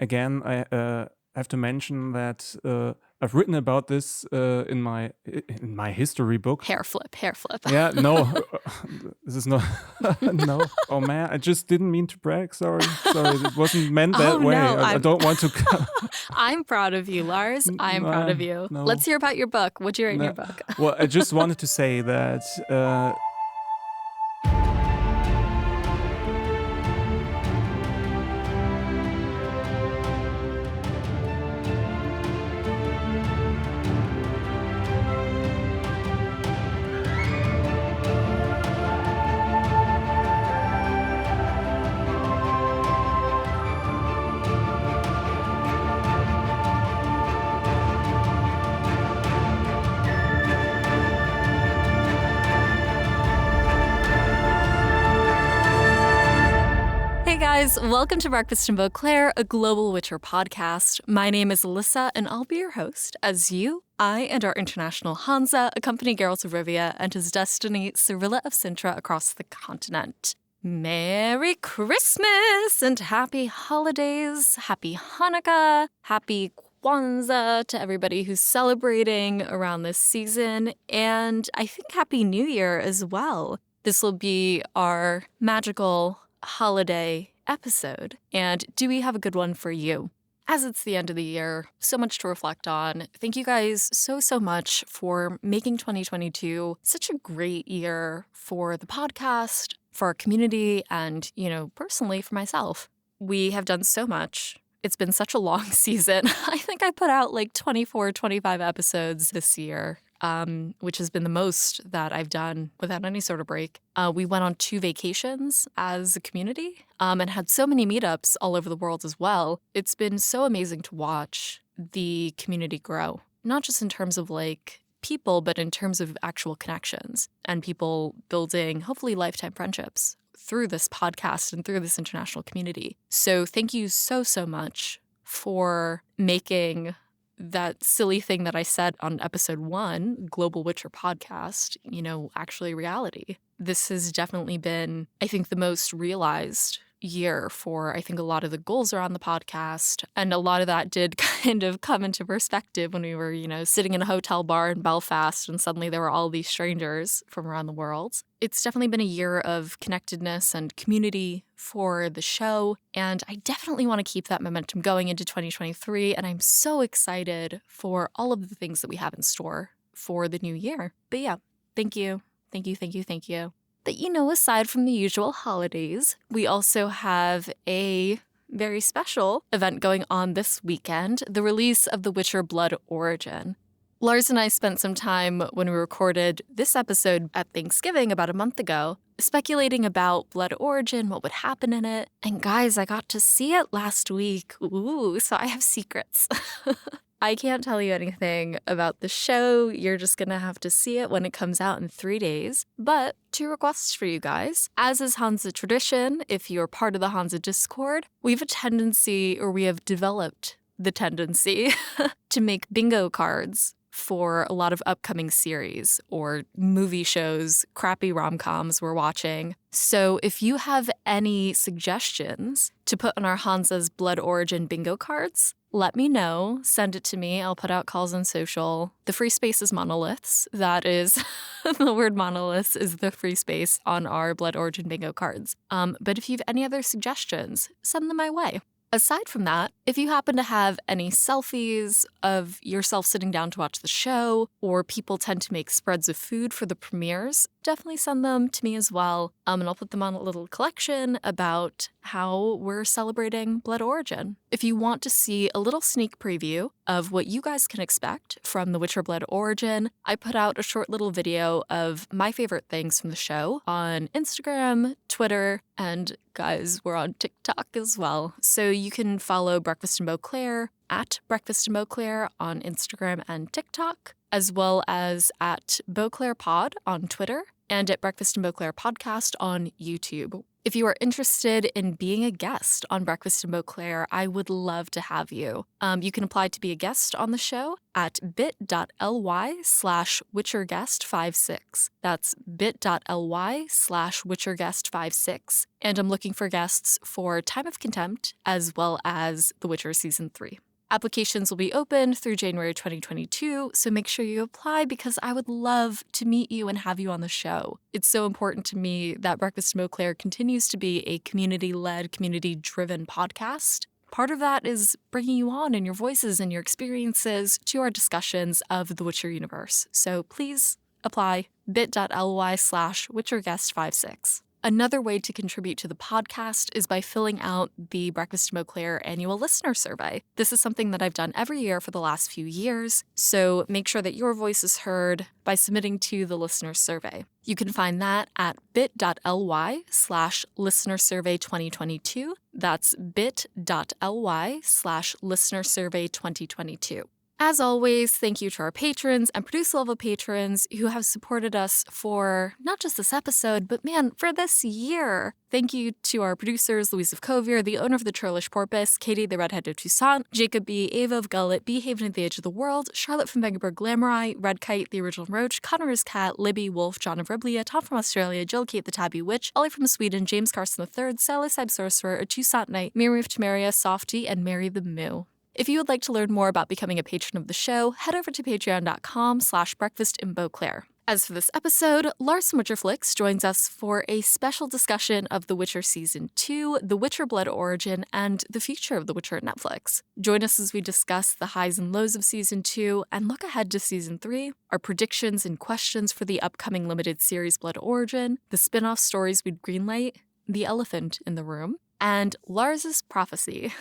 again, I have to mention that I've written about this in my history book. Hair flip. Yeah, no, this is not. No, oh man, I just didn't mean to brag. Sorry, it wasn't meant that way. No, I don't want to. I'm proud of you, Lars. I'm proud of you. No. Let's hear about your book. What'd you write in your book? Well, I just wanted to say that. Welcome to Breakfast in Beauclair, a global Witcher podcast. My name is Alyssa, and I'll be your host as you, I, and our international Hanza accompany Geralt of Rivia and his destiny, Cirilla of Cintra, across the continent. Merry Christmas and happy holidays, happy Hanukkah, happy Kwanzaa to everybody who's celebrating around this season, and I think Happy New Year as well. This will be our magical holiday episode, and do we have a good one for you? As it's the end of the year, so much to reflect on. Thank you guys so much for making 2022 such a great year for the podcast, for our community, and, personally for myself. We have done so much. It's been such a long season. I think I put out like 24, 25 episodes this year. Which has been the most that I've done without any sort of break. We went on 2 vacations as a community and had so many meetups all over the world as well. It's been so amazing to watch the community grow, not just in terms of people, but in terms of actual connections and people building hopefully lifetime friendships through this podcast and through this international community. So thank you so much for making that silly thing that I said on episode 1, Global Witcher Podcast, actually reality. This has definitely been, I think, the most realized year for, I think, a lot of the goals around the podcast. And a lot of that did kind of come into perspective when we were, sitting in a hotel bar in Belfast and suddenly there were all these strangers from around the world. It's definitely been a year of connectedness and community for the show, and I definitely want to keep that momentum going into 2023, and I'm so excited for all of the things that we have in store for the new year. But yeah, thank you. But aside from the usual holidays, we also have a very special event going on this weekend, the release of The Witcher Blood Origin. Lars and I spent some time when we recorded this episode at Thanksgiving about a month ago, speculating about Blood Origin, what would happen in it. And guys, I got to see it last week. Ooh, so I have secrets. I can't tell you anything about the show. You're just going to have to see it when it comes out in 3 days. But 2 requests for you guys. As is Hanza tradition, if you're part of the Hanza Discord, we have developed the tendency to make bingo cards for a lot of upcoming series or movie shows, crappy rom-coms we're watching. So if you have any suggestions to put on our Hanza's Blood Origin bingo cards, let me know. Send it to me. I'll put out calls on social. The free space is monoliths. That is, the word monoliths is the free space on our Blood Origin bingo cards. But if you have any other suggestions, send them my way. Aside from that, if you happen to have any selfies of yourself sitting down to watch the show, or people tend to make spreads of food for the premieres, definitely send them to me as well. And I'll put them on a little collection about how we're celebrating Blood Origin. If you want to see a little sneak preview of what you guys can expect from The Witcher Blood Origin, I put out a short little video of my favorite things from the show on Instagram, Twitter, and guys, we're on TikTok as well. So you can follow Breakfast in Beauclair at Breakfast in Beauclair on Instagram and TikTok, as well as at Beauclair Pod on Twitter. and at Breakfast in Beauclair podcast on YouTube. If you are interested in being a guest on Breakfast in Beauclair, I would love to have you. You can apply to be a guest on the show at bit.ly/WitcherGuest56. That's bit.ly/WitcherGuest56. And I'm looking for guests for Time of Contempt as well as The Witcher Season 3. Applications will be open through January 2022, so make sure you apply because I would love to meet you and have you on the show. It's so important to me that Breakfast in Beauclair continues to be a community-led, community-driven podcast. Part of that is bringing you on and your voices and your experiences to our discussions of the Witcher universe. So please apply bit.ly/WitcherGuest56. Another way to contribute to the podcast is by filling out the Breakfast in Beauclair annual listener survey. This is something that I've done every year for the last few years, so make sure that your voice is heard by submitting to the listener survey. You can find that at bit.ly/listenersurvey2022. That's bit.ly/listenersurvey2022. As always, thank you to our patrons and producer-level patrons who have supported us for not just this episode, but man, for this year. Thank you to our producers, Louise of Covier, the owner of the Churlish Porpoise, Katie the Redhead of Toussaint, Jacob B., Ava of Gullet, B. Haven at the Edge of the World, Charlotte from Vegaberg Glamorai, Red Kite, the Original Roach, Connor's Cat, Libby, Wolf, John of Riblia, Tom from Australia, Jill Kate the Tabby Witch, Ollie from Sweden, James Carson III, Sally Sib Sorcerer, a Toussaint Knight, Miriam of Temeria, Softy, and Mary the Moo. If you would like to learn more about becoming a patron of the show, head over to patreon.com/breakfastinbeauclair. As for this episode, Lars from WitcherFlix joins us for a special discussion of The Witcher Season 2, The Witcher Blood Origin, and the future of The Witcher at Netflix. Join us as we discuss the highs and lows of Season 2 and look ahead to Season 3, our predictions and questions for the upcoming limited series Blood Origin, the spin-off stories we'd greenlight, the elephant in the room, and Lars' Prophecy.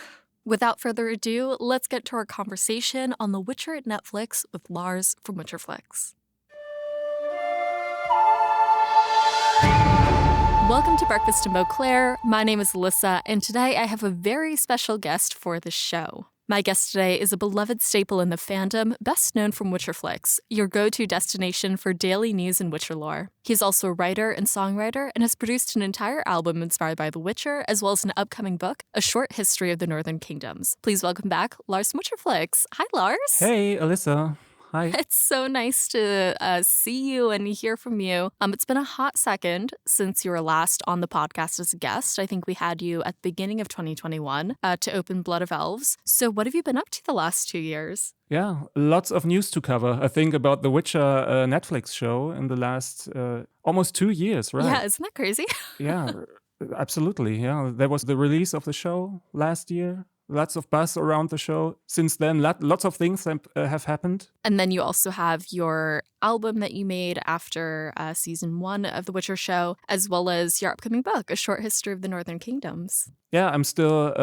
Without further ado, let's get to our conversation on The Witcher at Netflix with Lars from WitcherFlix. Welcome to Breakfast in Beauclair. My name is Alyssa, and today I have a very special guest for the show. My guest today is a beloved staple in the fandom, best known from WitcherFlix, your go-to destination for daily news and Witcher lore. He's also a writer and songwriter and has produced an entire album inspired by The Witcher, as well as an upcoming book, A Short History of the Northern Kingdoms. Please welcome back Lars from WitcherFlix. Hi, Lars. Hey, Alyssa. Hi. It's so nice to see you and hear from you. It's been a hot second since you were last on the podcast as a guest. I think we had you at the beginning of 2021 to open Blood of Elves. So what have you been up to the last 2 years? Yeah, lots of news to cover. I think about the Witcher Netflix show in the last almost 2 years, right? Yeah, isn't that crazy? Yeah, absolutely. Yeah, there was the release of the show last year. Lots of buzz around the show. Since then, lots of things have happened. And then you also have your album that you made after season 1 of The Witcher show, as well as your upcoming book, A Short History of the Northern Kingdoms. Yeah, I'm still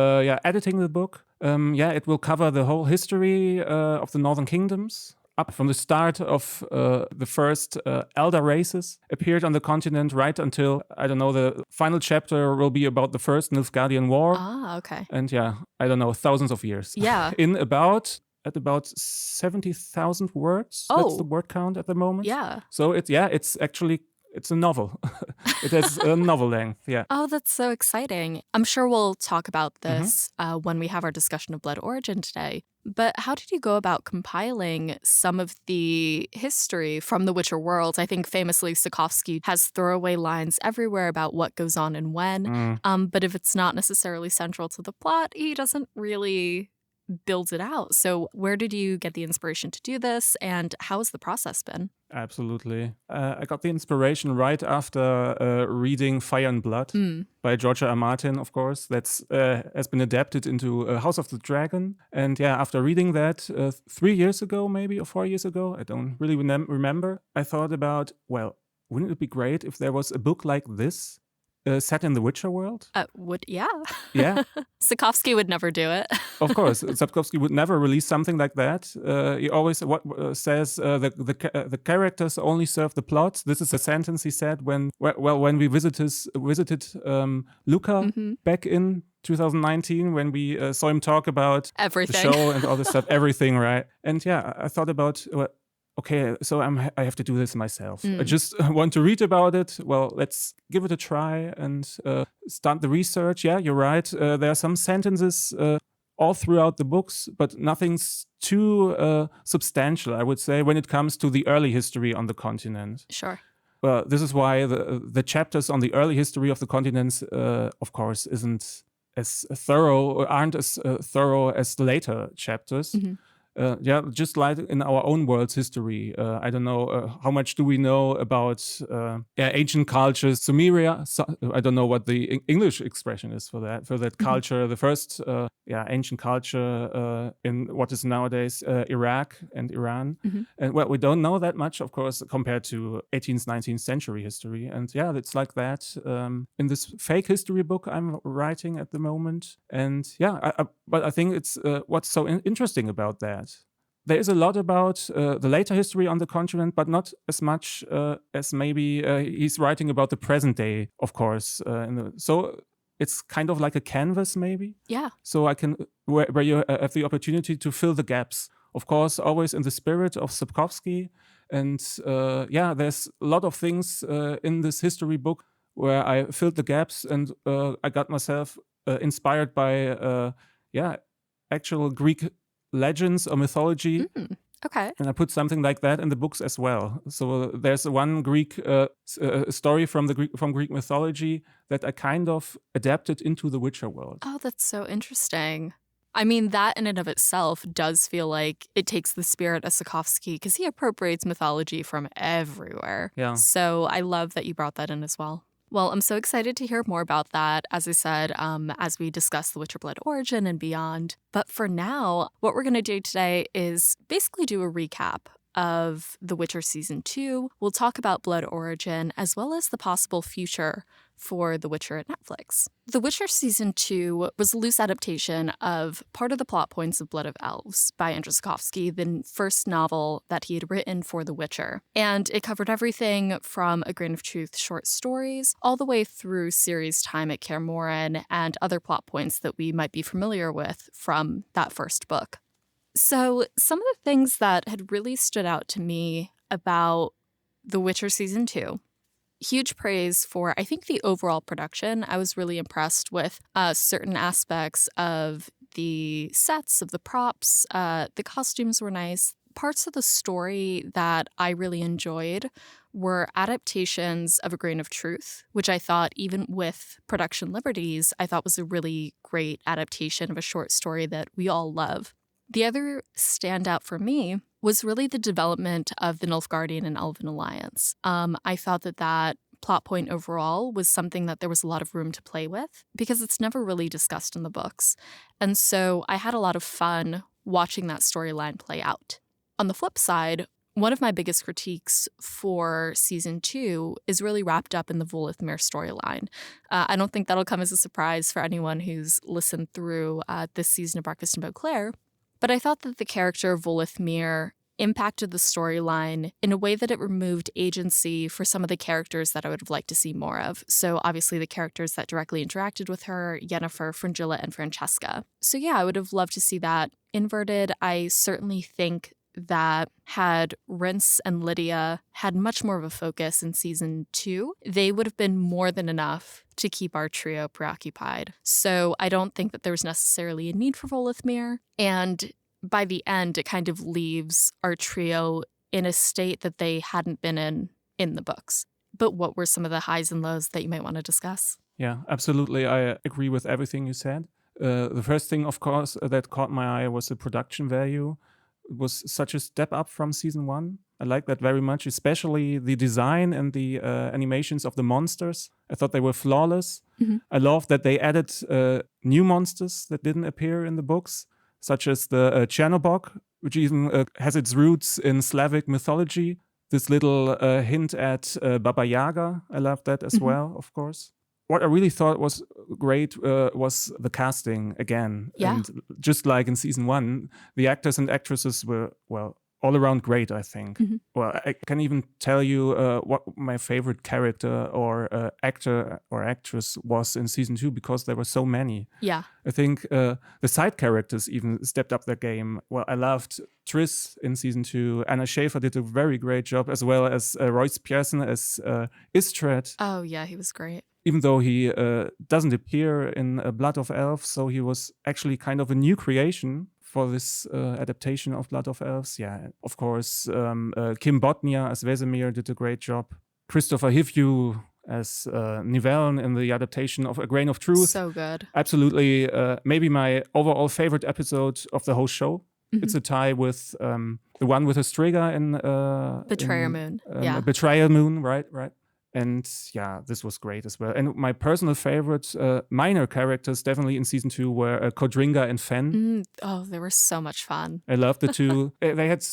editing the book. It will cover the whole history of the Northern Kingdoms. Up from the start of the first elder races appeared on the continent right until, I don't know, the final chapter will be about the first Nilfgaardian War. Ah, okay. And I don't know, thousands of years. Yeah. At about 70,000 words. Oh. That's the word count at the moment. Yeah. So it's a novel. It has a novel length, yeah. Oh, that's so exciting. I'm sure we'll talk about this when we have our discussion of Blood Origin today. But how did you go about compiling some of the history from the Witcher world? I think famously Sapkowski has throwaway lines everywhere about what goes on and when. But if it's not necessarily central to the plot, he doesn't really build it out. So where did you get the inspiration to do this, and how has the process been? Absolutely. I got the inspiration right after reading Fire and Blood by George R. R. Martin, of course. That's has been adapted into House of the Dragon. And after reading that 3 years ago, maybe, or 4 years ago, I don't really remember, I thought about, well, wouldn't it be great if there was a book like this set in the Witcher world? Yeah. Yeah. Sapkowski would never do it. Of course, Sapkowski would never release something like that. He always says the characters only serve the plot. This is a sentence he said when we visited Luca back in 2019 when we saw him talk about everything, the show and all this stuff, everything, right? And I thought about, okay, so I have to do this myself. I just want to read about it. Well, let's give it a try and start the research. Yeah, you're right. There are some sentences all throughout the books, but nothing's too substantial, I would say, when it comes to the early history on the continent. Sure. Well, this is why the chapters on the early history of the continents, of course, isn't as thorough or aren't as thorough as the later chapters. Yeah, just like in our own world's history. I don't know how much do we know about ancient cultures, Sumeria. I don't know what the English expression is for that culture. The first ancient culture in what is nowadays Iraq and Iran. And well, we don't know that much, of course, compared to 18th, 19th century history. And yeah, it's like that in this fake history book I'm writing at the moment. And yeah, but I think it's what's so interesting about that. There is a lot about the later history on the continent, but not as much as maybe he's writing about the present day, of course. So it's kind of like a canvas, maybe. Yeah. So I can where you have the opportunity to fill the gaps. Of course, always in the spirit of Sapkowski. And there's a lot of things in this history book where I filled the gaps, and I got myself inspired by actual Greek legends or mythology. Okay. And I put something like that in the books as well. So there's one Greek story from Greek mythology that I kind of adapted into the Witcher world. Oh, that's so interesting. I mean, that in and of itself does feel like it takes the spirit of Sapkowski, because he appropriates mythology from everywhere. Yeah. So I love that you brought that in as well. Well, I'm so excited to hear more about that, as I said, as we discuss the Witcher Blood origin and beyond. But for now, what we're going to do today is basically do a recap of The Witcher Season 2. We'll talk about Blood origin, as well as the possible future for The Witcher at Netflix. The Witcher Season 2 was a loose adaptation of part of the plot points of Blood of Elves by Andrzej Sapkowski, the first novel that he had written for The Witcher. And it covered everything from A Grain of Truth short stories all the way through Ciri's time at GoodMorhen and other plot points that we might be familiar with from that first book. So some of the things that had really stood out to me about The Witcher Season 2, huge praise for, I think, the overall production. I was really impressed with certain aspects of the sets, of the props. The costumes were nice. Parts of the story that I really enjoyed were adaptations of A Grain of Truth, which I thought, even with production liberties, I thought was a really great adaptation of a short story that we all love. The other standout for me was really the development of the Nilfgaardian and Elven alliance. I thought that plot point overall was something that there was a lot of room to play with, because it's never really discussed in the books. And so I had a lot of fun watching that storyline play out. On the flip side, one of my biggest critiques for Season 2 is really wrapped up in the Volithmir storyline. I don't think that'll come as a surprise for anyone who's listened through this season of Breakfast in Beauclair. But I thought that the character of Volithmir impacted the storyline in a way that it removed agency for some of the characters that I would have liked to see more of. So obviously the characters that directly interacted with her, Yennefer, Fringilla, and Francesca. So yeah, I would have loved to see that inverted. I certainly think that had Rince and Lydia had much more of a focus in Season 2, they would have been more than enough to keep our trio preoccupied. So I don't think that there was necessarily a need for Volithmir. And by the end, it kind of leaves our trio in a state that they hadn't been in the books. But what were some of the highs and lows that you might want to discuss? Yeah, absolutely. I agree with everything you said. The first thing, of course, that caught my eye was the production value. It was such a step up from Season 1. I like that very much, especially the design and the animations of the monsters. I thought they were flawless. I love that they added new monsters that didn't appear in the books, such as the Chernobog, which even has its roots in Slavic mythology. This little hint at Baba Yaga. I love that as well, of course. What I really thought was great was the casting again. Yeah. And just like in Season 1, the actors and actresses were, well, all around great, I think. Well, I can even tell you what my favorite character or actor or actress was in Season 2, because there were so many. Yeah. I think the side characters even stepped up their game. Well, I loved Triss in season 2. Anna Schäfer did a very great job, as well as Royce Pearson as Istred. Oh, yeah, he was great. Even though he doesn't appear in Blood of Elves, so he was actually kind of a new creation for this adaptation of Blood of Elves. Yeah, of course, Kim Bodnia as Vesemir did a great job. Christopher Hivju as Nivellen in the adaptation of A Grain of Truth. So good. Absolutely, maybe my overall favorite episode of the whole show. Mm-hmm. It's a tie with the one with Astriga in Betrayer Moon. Yeah. Betrayer Moon, right. And yeah, this was great as well. And my personal favorite minor characters definitely in season 2 were Codringa and Fen. Oh, they were so much fun. I loved the two. They had,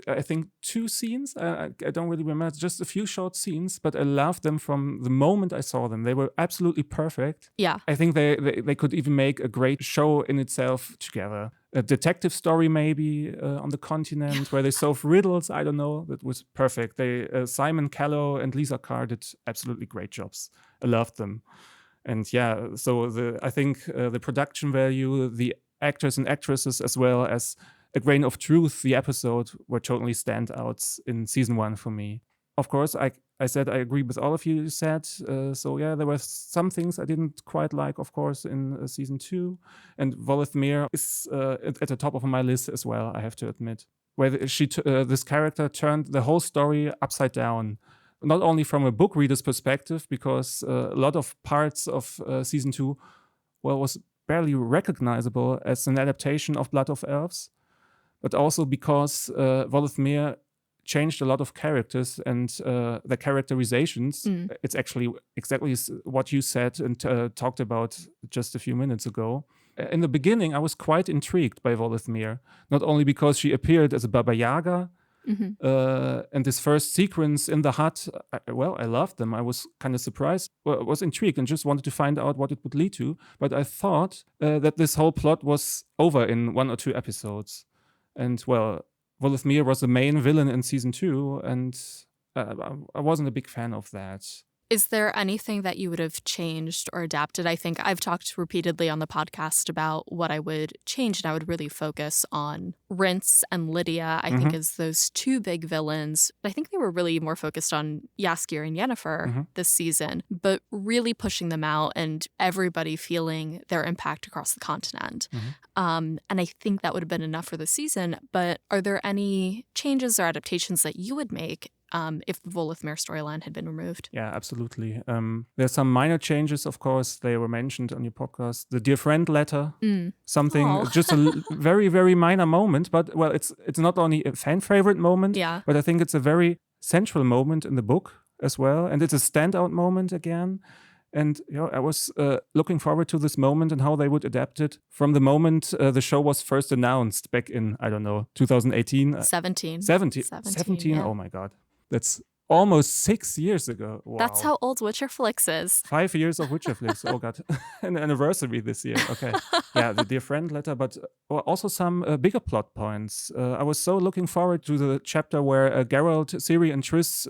I think, 2 scenes. I don't really remember. Just a few short scenes, but I loved them from the moment I saw them. They were absolutely perfect. Yeah. I think they could even make a great show in itself together. A detective story maybe on the continent where they solve riddles. I don't know. That was perfect. Simon Callow and Lisa Carr did absolutely great jobs. I loved them. And yeah, so I think the production value, the actors and actresses, as well as A Grain of Truth, the episode, were totally standouts in season 1 for me. Of course, I said I agree with all of you said. So yeah, there were some things I didn't quite like, of course, in season 2. And Volithmir is at the top of my list as well, I have to admit. Where this character turned the whole story upside down. Not only from a book reader's perspective, because a lot of parts of season 2, was barely recognizable as an adaptation of Blood of Elves, but also because Volithmir changed a lot of characters and the characterizations. It's actually exactly what you said and talked about just a few minutes ago. In the beginning, I was quite intrigued by Volithmir, not only because she appeared as a Baba Yaga, and this first sequence in the hut, I loved them. I was kind of surprised, was intrigued and just wanted to find out what it would lead to. But I thought that this whole plot was over in 1 or 2 episodes. And Volithmir was the main villain in season 2, and I wasn't a big fan of that. Is there anything that you would have changed or adapted? I think I've talked repeatedly on the podcast about what I would change, and I would really focus on Rince and Lydia, I think, as those 2 big villains. I think they were really more focused on Jaskier and Yennefer this season, but really pushing them out and everybody feeling their impact across the continent. And I think that would have been enough for the season. But are there any changes or adaptations that you would make if the Volithmir storyline had been removed? Yeah, absolutely. There's some minor changes, of course. They were mentioned on your podcast. The Dear Friend letter, something, just a very, very minor moment. But, it's not only a fan favorite moment, but I think it's a very central moment in the book as well. And it's a standout moment again. And I was looking forward to this moment and how they would adapt it from the moment the show was first announced back in, 2018. 17. 17, yeah. Oh my God. That's almost 6 years ago. Wow. That's how old WitcherFlix is. 5 years of WitcherFlix. Oh God. An anniversary this year. Okay. Yeah, the Dear Friend letter, but also some bigger plot points. I was so looking forward to the chapter where Geralt, Ciri, and Triss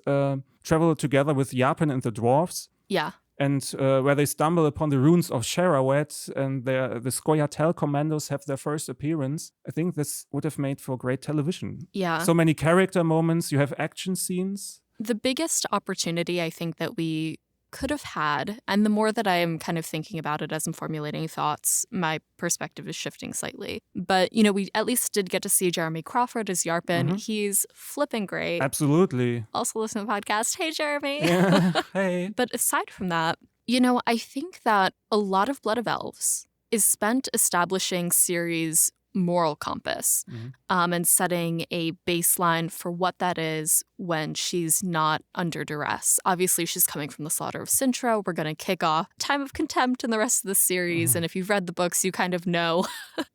travel together with Yarpen and the dwarves. Yeah. And where they stumble upon the ruins of Sherawet and the Scoia'tael commandos have their first appearance. I think this would have made for great television. Yeah. So many character moments, you have action scenes. The biggest opportunity I think that we could have had, and the more that I am kind of thinking about it as I'm formulating thoughts, my perspective is shifting slightly. But, we at least did get to see Jeremy Crawford as Yarpen. He's flipping great. Absolutely. Also listen to the podcast. Hey, Jeremy. Yeah. Hey. But aside from that, I think that a lot of Blood of Elves is spent establishing Ciri's moral compass and setting a baseline for what that is when she's not under duress. Obviously, she's coming from the slaughter of Cintra. We're going to kick off Time of Contempt in the rest of the series. And if you've read the books, you kind of know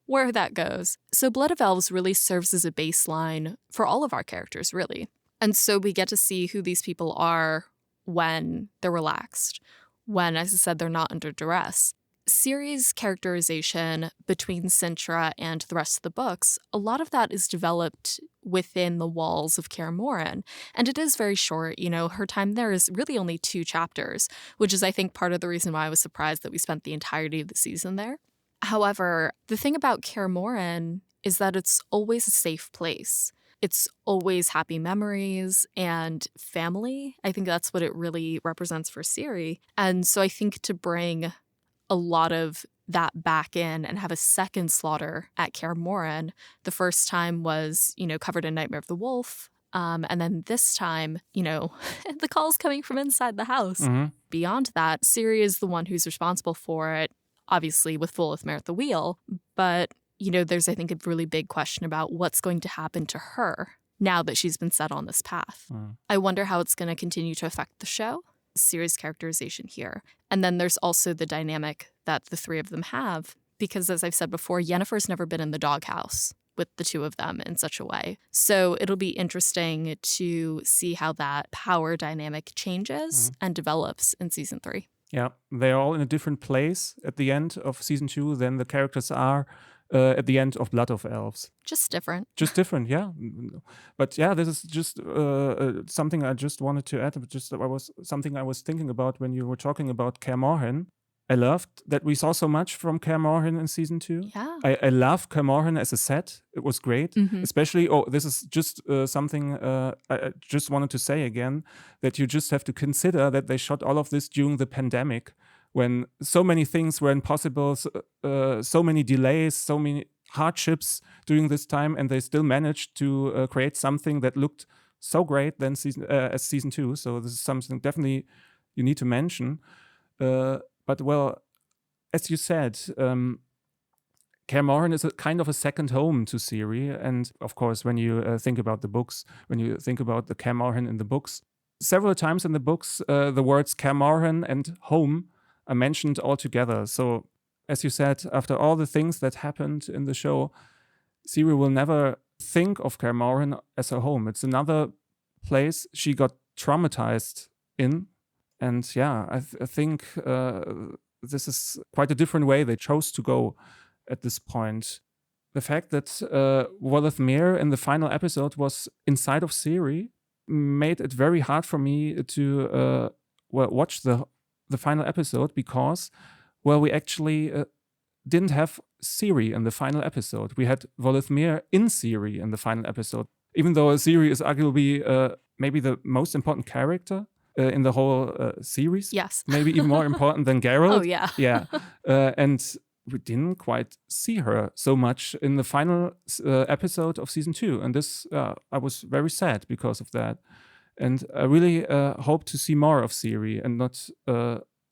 where that goes. So Blood of Elves really serves as a baseline for all of our characters, really. And so we get to see who these people are when they're relaxed, when, as I said, they're not under duress. Ciri's characterization between Cintra and the rest of the books, a lot of that is developed within the walls of Kaer Morhen. And it is very short. Her time there is really only 2 chapters, which is, I think, part of the reason why I was surprised that we spent the entirety of the season there. However, the thing about Kaer Morhen is that it's always a safe place. It's always happy memories and family. I think that's what it really represents for Ciri. And so I think to bring a lot of that back in and have a second slaughter at Kaer Morhen, the first time was, covered in Nightmare of the Wolf. And then this time, the call's coming from inside the house. Mm-hmm. Beyond that, Ciri is the one who's responsible for it, obviously with Volithmere at the wheel. But, there's, I think, a really big question about what's going to happen to her now that she's been set on this path. I wonder how it's going to continue to affect the show, Ciri's characterization here. And then there's also the dynamic that the three of them have, because as I've said before, Yennefer's never been in the doghouse with the two of them in such a way. So it'll be interesting to see how that power dynamic changes and develops in season 3. Yeah, they're all in a different place at the end of season 2 than the characters are at the end of Blood of Elves. Just different. Just different, yeah. But yeah, this is just something I just wanted to add. Something I was thinking about when you were talking about Kaer Morhen. I loved that we saw so much from Kaer Morhen in season 2. Yeah. I love Kaer Morhen as a set. It was great. Especially, this is just something I just wanted to say again, that you just have to consider that they shot all of this during the pandemic, when so many things were impossible, so many delays, so many hardships during this time, and they still managed to create something that looked so great as season 2. So this is something definitely you need to mention. But well, as you said, Kaer Morhen is a kind of a second home to Ciri. And of course, when you think about the books, when you think about the Kaer Morhen in the books, several times in the books, the words Kaer Morhen and home are mentioned all together. So as you said, after all the things that happened in the show, Ciri will never think of Kaer Morhen as her home. It's another place she got traumatized in. And yeah, I think this is quite a different way they chose to go at this point. The fact that Volithmere in the final episode was inside of Ciri made it very hard for me to watch the final episode, because, we actually didn't have Ciri in the final episode. We had Volithmere in Ciri in the final episode, even though Ciri is arguably maybe the most important character in the whole series. Yes. Maybe even more important than Geralt. Oh, yeah. Yeah. And we didn't quite see her so much in the final episode of season 2. And this, I was very sad because of that. And I really hope to see more of Ciri, and not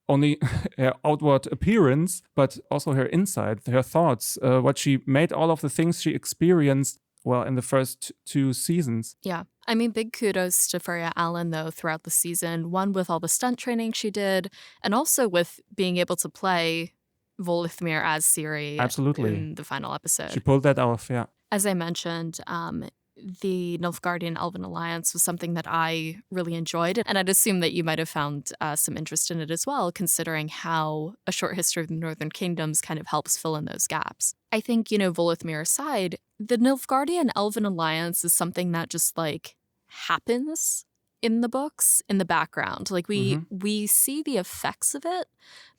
only her outward appearance, but also her inside, her thoughts, what she made, all of the things she experienced in the first 2 seasons. Yeah. I mean, big kudos to Freya Allen, though, throughout the season. One, with all the stunt training she did, and also with being able to play Volithmere as Ciri. Absolutely. In the final episode. She pulled that off, yeah. As I mentioned, the Nilfgaardian Elven Alliance was something that I really enjoyed, and I'd assume that you might have found some interest in it as well, considering how A Short History of the Northern Kingdoms kind of helps fill in those gaps. I think, Volithmere aside, the Nilfgaardian Elven Alliance is something that just, happens in the books, in the background. We see the effects of it,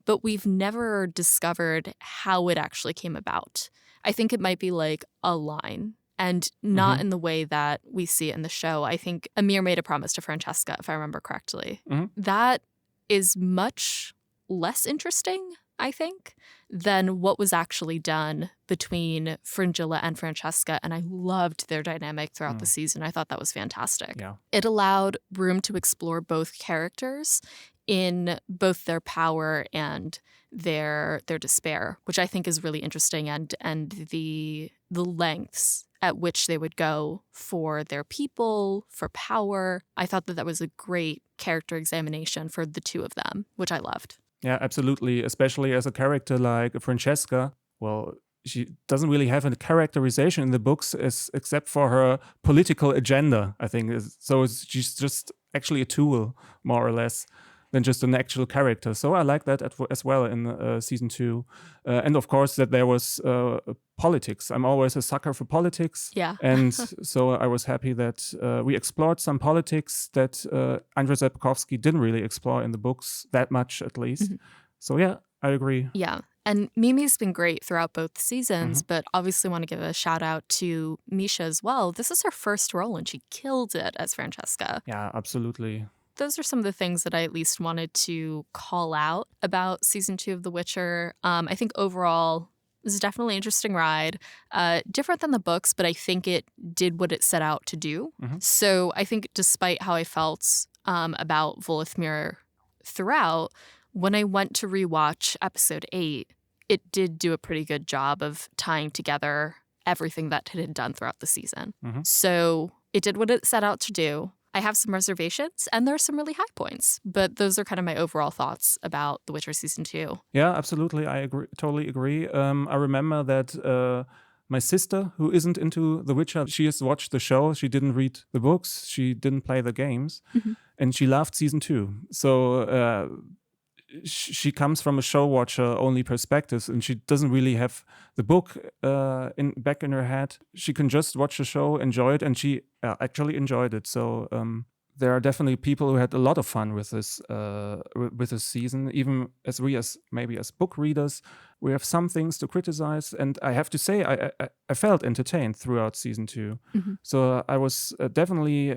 but we've never discovered how it actually came about. I think it might be like a line, and not in the way that we see it in the show. I think Emir made a promise to Francesca, if I remember correctly. That is much less interesting, I think, than what was actually done between Fringilla and Francesca. And I loved their dynamic throughout the season. I thought that was fantastic. Yeah. It allowed room to explore both characters in both their power and their despair, which I think is really interesting, and the lengths at which they would go for their people, for power. I thought that was a great character examination for the two of them, which I loved. Yeah, absolutely. Especially as a character like Francesca. Well, she doesn't really have a characterization in the books except for her political agenda, I think. So she's just actually a tool, more or less, than just an actual character. So I like that as well in season 2. And of course that there was politics. I'm always a sucker for politics. Yeah. And so I was happy that we explored some politics that Andrzej Sapkowski didn't really explore in the books that much, at least. So yeah, I agree. Yeah. And Mimi's been great throughout both seasons, but obviously want to give a shout out to Misha as well. This is her first role and she killed it as Francesca. Yeah, absolutely. Those are some of the things that I at least wanted to call out about season 2 of The Witcher. I think overall, this is definitely an interesting ride. Different than the books, but I think it did what it set out to do. So I think despite how I felt about Volithmir throughout, when I went to rewatch episode 8, it did do a pretty good job of tying together everything that it had done throughout the season. So it did what it set out to do. I have some reservations, and there are some really high points, but those are kind of my overall thoughts about The Witcher Season 2. Yeah, absolutely. I agree, totally agree. I remember that my sister, who isn't into The Witcher, she has watched the show. She didn't read the books. She didn't play the games. And she loved Season 2. So she comes from a show watcher only perspective, and she doesn't really have the book back in her head. She can just watch the show, enjoy it, and she actually enjoyed it. So there are definitely people who had a lot of fun with this season. Even as maybe as book readers, we have some things to criticize, and I have to say I felt entertained throughout season 2. So I was definitely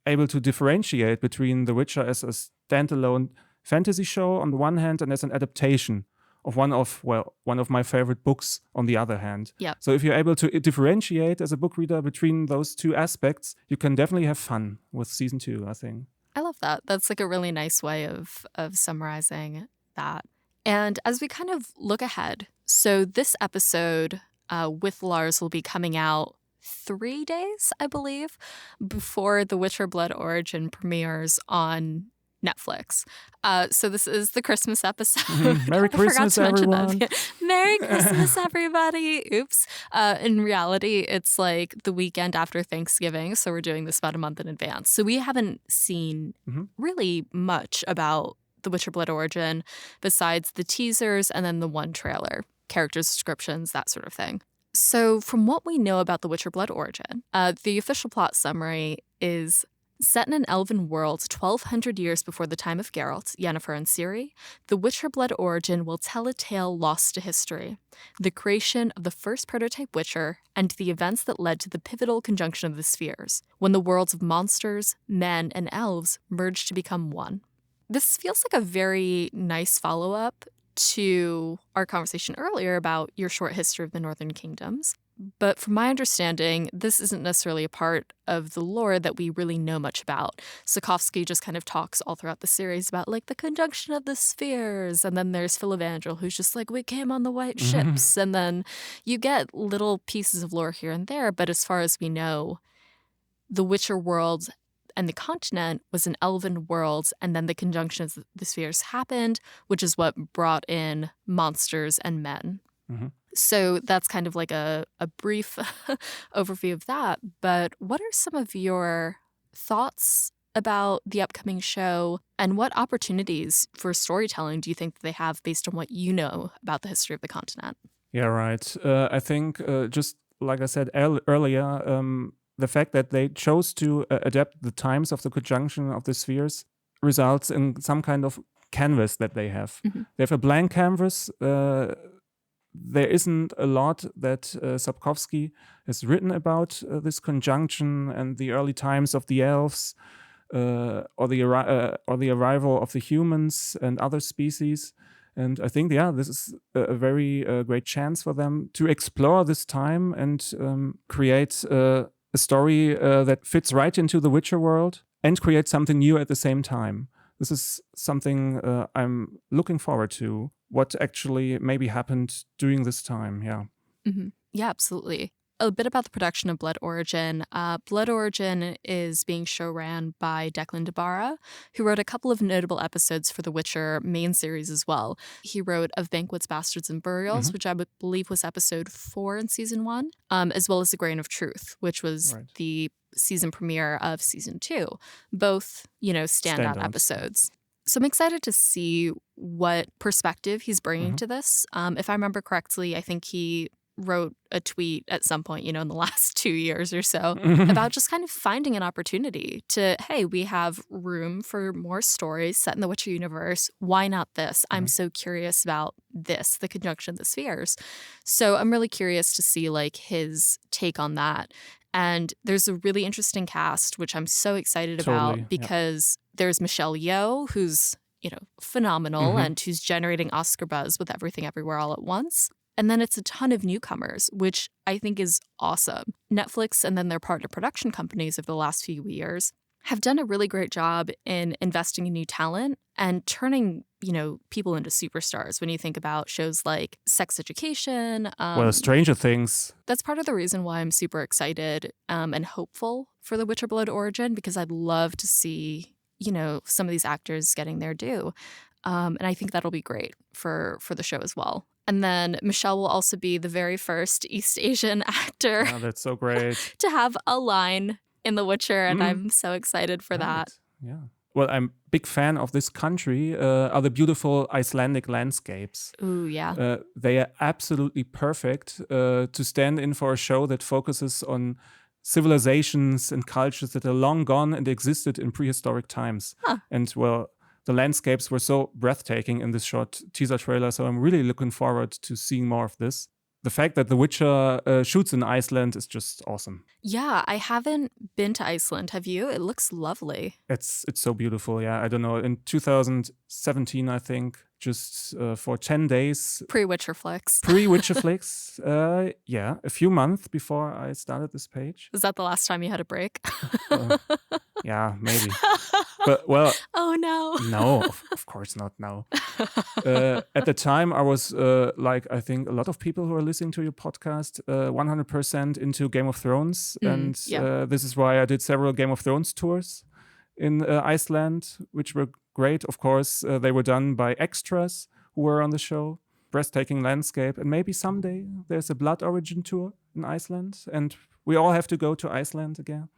able to differentiate between The Witcher as a standalone fantasy show on the one hand and as an adaptation of one of my favorite books on the other hand. Yeah. So if you're able to differentiate as a book reader between those two aspects, you can definitely have fun with season 2, I think. I love that. That's like a really nice way of summarizing that. And as we kind of look ahead, so this episode with Lars will be coming out 3 days, I believe, before The Witcher Blood Origin premieres on Netflix. So this is the Christmas episode. Merry Christmas, everyone. Merry Christmas, everybody. Oops. In reality, it's like the weekend after Thanksgiving. So we're doing this about a month in advance. So we haven't seen really much about The Witcher Blood Origin besides the teasers and then the one trailer, characters, descriptions, that sort of thing. So from what we know about The Witcher Blood Origin, the official plot summary is set in an elven world 1,200 years before the time of Geralt, Yennefer, and Ciri, The Witcher Blood Origin will tell a tale lost to history, the creation of the first prototype Witcher, and the events that led to the pivotal conjunction of the spheres, when the worlds of monsters, men, and elves merged to become one. This feels like a very nice follow-up to our conversation earlier about your short history of the Northern Kingdoms. But from my understanding, this isn't necessarily a part of the lore that we really know much about. Sapkowski just kind of talks all throughout the series about like the conjunction of the spheres. And then there's Philivandrel, who's just like, we came on the white ships. And then you get little pieces of lore here and there. But as far as we know, the Witcher world and the continent was an elven world. And then the conjunction of the spheres happened, which is what brought in monsters and men. So that's kind of like a brief overview of that. But what are some of your thoughts about the upcoming show, and what opportunities for storytelling do you think that they have based on what you know about the history of the continent? Yeah, right. I think just like I said earlier, the fact that they chose to adapt the times of the conjunction of the spheres results in some kind of canvas that they have. They have a blank canvas. There isn't a lot that Sapkowski has written about this conjunction and the early times of the elves, or the arrival of the humans and other species. And I think, this is a very great chance for them to explore this time and create a story that fits right into the Witcher world and create something new at the same time. This is something I'm looking forward to. What actually maybe happened during this time, yeah. Yeah, absolutely. A bit about the production of Blood Origin. Blood Origin is being show-ran by Declan DeBarra, who wrote a couple of notable episodes for The Witcher main series as well. He wrote Of Banquets, Bastards, and Burials, which I believe was episode 4 in season 1, as well as The Grain of Truth, which was the season premiere of season 2. Both, standout episodes. So I'm excited to see what perspective he's bringing to this. If I remember correctly, I think he wrote a tweet at some point, in the last 2 years or so about just kind of finding an opportunity to, hey, we have room for more stories set in the Witcher universe. Why not this? I'm so curious about this, the conjunction of the spheres. So I'm really curious to see like his take on that. And there's a really interesting cast, which I'm so excited about because there's Michelle Yeoh, who's phenomenal and who's generating Oscar buzz with Everything Everywhere All at Once. And then it's a ton of newcomers, which I think is awesome. Netflix and then their partner production companies over the last few years have done a really great job in investing in new talent and turning, people into superstars when you think about shows like Sex Education. Stranger Things. That's part of the reason why I'm super excited and hopeful for the Witcher Blood origin, because I'd love to see, some of these actors getting their due. And I think that'll be great for the show as well. And then Michelle will also be the very first East Asian actor that's so great. to have a line in The Witcher, and I'm so excited for that. Yeah. Well, I'm a big fan of this country, are the beautiful Icelandic landscapes. Ooh, yeah. They are absolutely perfect to stand in for a show that focuses on civilizations and cultures that are long gone and existed in prehistoric times. And the landscapes were so breathtaking in this short teaser trailer, so I'm really looking forward to seeing more of this. The fact that The Witcher shoots in Iceland is just awesome. Yeah, I haven't been to Iceland. Have you? It looks lovely. It's so beautiful, yeah. I don't know, in 2017, I think, just for 10 days. Pre-WitcherFlix. Pre-WitcherFlix, a few months before I started this page. Is that the last time you had a break? Yeah, maybe. But oh no. No, of course not now. At the time, I was I think a lot of people who are listening to your podcast, 100% into Game of Thrones. This is why I did several Game of Thrones tours in Iceland, which were great. Of course, they were done by extras who were on the show. Breathtaking landscape. And maybe someday there's a Blood Origin tour in Iceland. And we all have to go to Iceland again.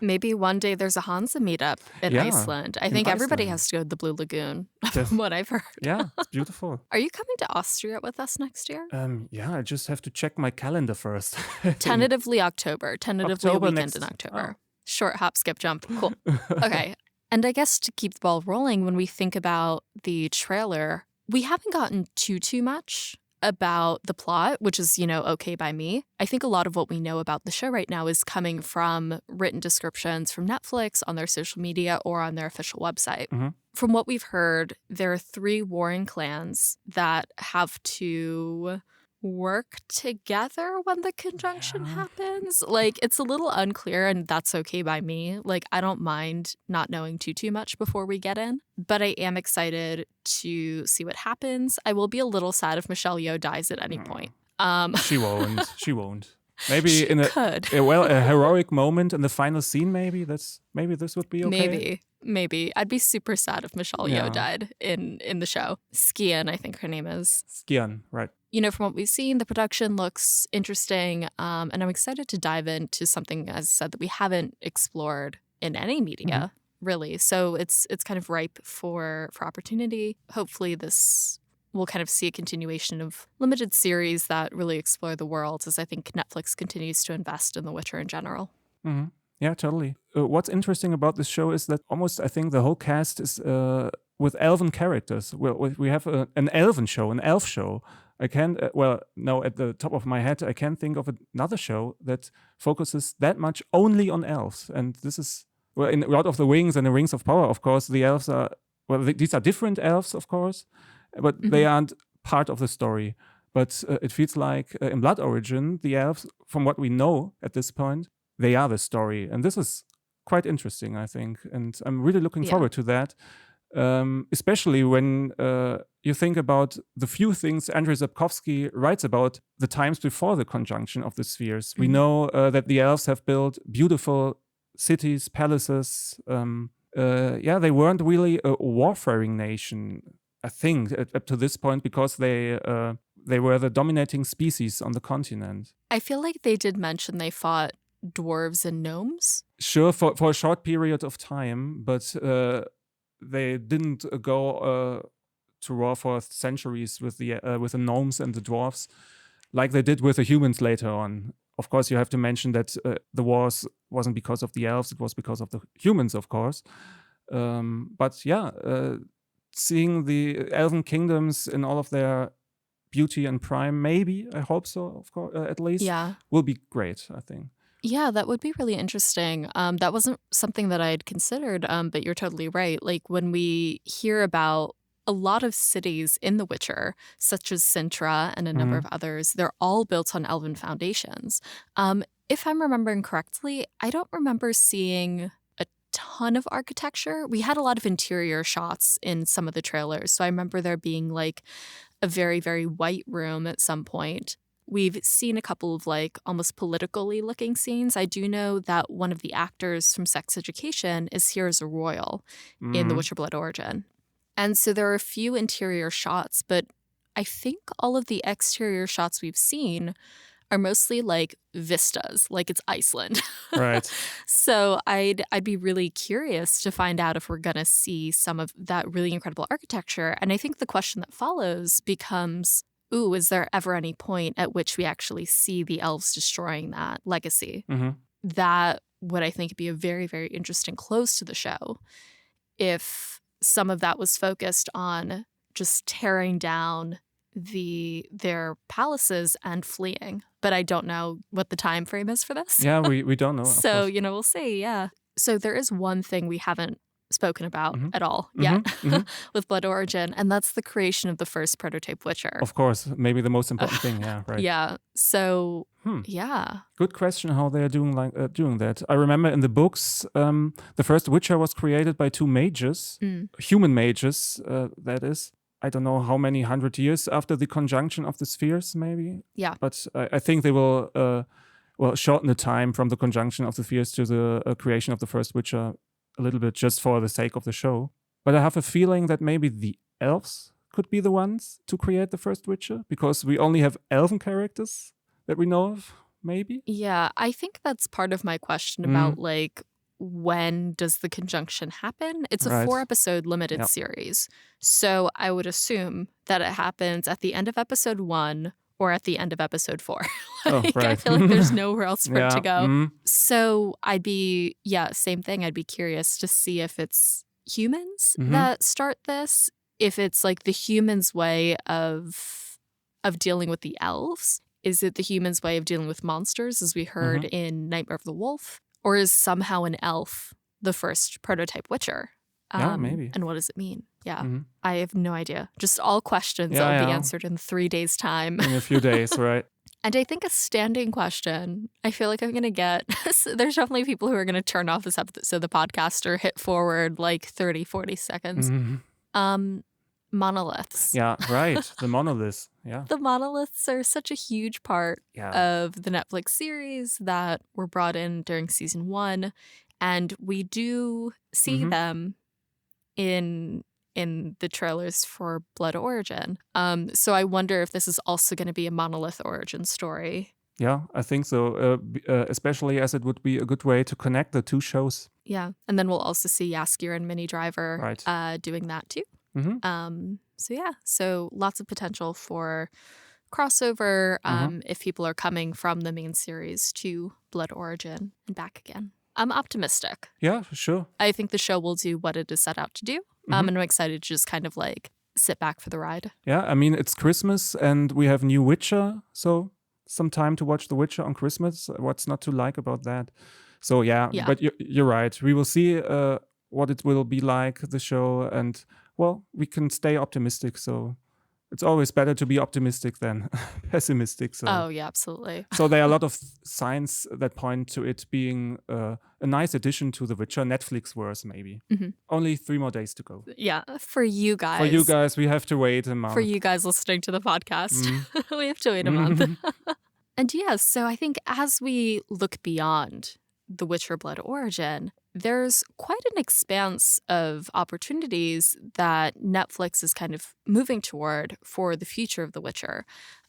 Maybe one day there's a Hanza meetup in Iceland. I think everybody has to go to the Blue Lagoon, from what I've heard. Yeah, it's beautiful. Are you coming to Austria with us next year? I just have to check my calendar first. Tentatively October. Tentatively a weekend in October. Short hop, skip, jump. Cool. Okay. And I guess to keep the ball rolling, when we think about the trailer, we haven't gotten too much about the plot, which is, okay by me. I think a lot of what we know about the show right now is coming from written descriptions from Netflix on their social media or on their official website. From what we've heard, there are 3 warring clans that have to work together when the conjunction happens. Like, it's a little unclear, and that's okay by me. Like, I don't mind not knowing too much before we get in, but I am excited to see what happens. I will be a little sad if Michelle Yeoh dies at any point. She won't. Maybe a heroic moment in the final scene. Maybe this would be okay. Maybe I'd be super sad if Michelle Yeoh died in the show. Skian, I think her name is. Skian, right? From what we've seen, the production looks interesting, and I'm excited to dive into something, as I said, that we haven't explored in any media, really. So it's kind of ripe for opportunity. Hopefully this will kind of see a continuation of limited series that really explore the world, as I think Netflix continues to invest in The Witcher in general. Yeah, totally. What's interesting about this show is that almost, I think, the whole cast is with elven characters. We have an elven show, an elf show. I can't, at the top of my head, I can't think of another show that focuses that much only on elves. And this is, in Lord of the Rings and the Rings of Power, of course, the elves are, these are different elves, of course, but they aren't part of the story. But it feels like in Blood Origin, the elves, from what we know at this point, they are the story. And this is quite interesting, I think. And I'm really looking forward to that. Especially when you think about the few things Andrzej Sapkowski writes about the times before the conjunction of the spheres. We know that the elves have built beautiful cities, palaces. They weren't really a warfaring nation, I think, up to this point, because they were the dominating species on the continent. I feel like they did mention they fought dwarves and gnomes. Sure, for a short period of time, but they didn't go to war for centuries with the gnomes and the dwarves. like they did with the humans later on. Of course, you have to mention that the wars wasn't because of the elves, it was because of the humans, of course. But yeah, seeing the elven kingdoms in all of their beauty and prime, maybe, I hope so, of course, at least, will be great, I think. Yeah, that would be really interesting. That wasn't something that I had considered, but you're totally right. Like when we hear about a lot of cities in The Witcher, such as Cintra and a number of others, they're all built on elven foundations. If I'm remembering correctly, I don't remember seeing a ton of architecture. We had a lot of interior shots in some of the trailers. So I remember there being like a very, very white room at some point. We've seen a couple of like almost politically looking scenes. I do know that one of the actors from Sex Education is here as a royal in The Witcher Blood Origin. And so there are a few interior shots, but I think all of the exterior shots we've seen are mostly like vistas, like it's Iceland. Right. So I'd be really curious to find out if we're going to see some of that really incredible architecture. And I think the question that follows becomes, ooh, is there ever any point at which we actually see the elves destroying that legacy? That would, I think, be a very, very interesting close to the show if some of that was focused on just tearing down their palaces and fleeing. But I don't know what the time frame is for this. Yeah, we don't know. So, we'll see, yeah. So there is one thing we haven't spoken about at all yet with Blood Origin, and that's the creation of the first prototype Witcher. Of course, maybe the most important thing, yeah, right. Yeah, so, yeah. Good question how they are doing that. I remember in the books, the first Witcher was created by two mages, human mages, that is. I don't know how many 100 years after the conjunction of the spheres, maybe. Yeah. But I think they will shorten the time from the conjunction of the spheres to the creation of the first Witcher a little bit just for the sake of the show. But I have a feeling that maybe the elves could be the ones to create the first Witcher because we only have elven characters that we know of, maybe. Yeah, I think that's part of my question about like when does the conjunction happen? It's a 4-episode limited series. So I would assume that it happens at the end of episode 1 or at the end of episode 4. I feel like there's nowhere else for it to go. So I'd be, same thing. I'd be curious to see if it's humans that start this, if it's like the humans' way of dealing with the elves. Is it the humans' way of dealing with monsters, as we heard in Nightmare of the Wolf? Or is somehow an elf the first prototype Witcher? Yeah, maybe. And what does it mean? Yeah, I have no idea. Just all questions that will be answered in 3 days' time. In a few days, right. And I think a standing question, I feel like I'm going to get, there's definitely people who are going to turn off this episode of the podcast or hit forward like 30, 40 seconds. Monoliths. Yeah, right. The monoliths. Yeah. The monoliths are such a huge part of the Netflix series that were brought in during season 1. And we do see them in the trailers for Blood Origin. So I wonder if this is also going to be a monolith origin story. Yeah, I think so, especially as it would be a good way to connect the two shows. Yeah, and then we'll also see Jaskier and Minnie Driver doing that too. So lots of potential for crossover if people are coming from the main series to Blood Origin and back again. I'm optimistic. Yeah, for sure. I think the show will do what it is set out to do. And I'm excited to just kind of like sit back for the ride. Yeah, I mean, it's Christmas and we have new Witcher, so some time to watch The Witcher on Christmas. What's not to like about that? So yeah. But you're right. We will see what it will be like, the show, and well, we can stay optimistic. So it's always better to be optimistic than pessimistic. So. Oh, yeah, absolutely. So there are a lot of signs that point to it being a nice addition to the Witcher Netflix-verse, maybe. Only 3 more days to go. Yeah, for you guys. For you guys, we have to wait a month. For you guys listening to the podcast, we have to wait a month. And yes, so I think as we look beyond The Witcher Blood Origin, there's quite an expanse of opportunities that Netflix is kind of moving toward for the future of The Witcher.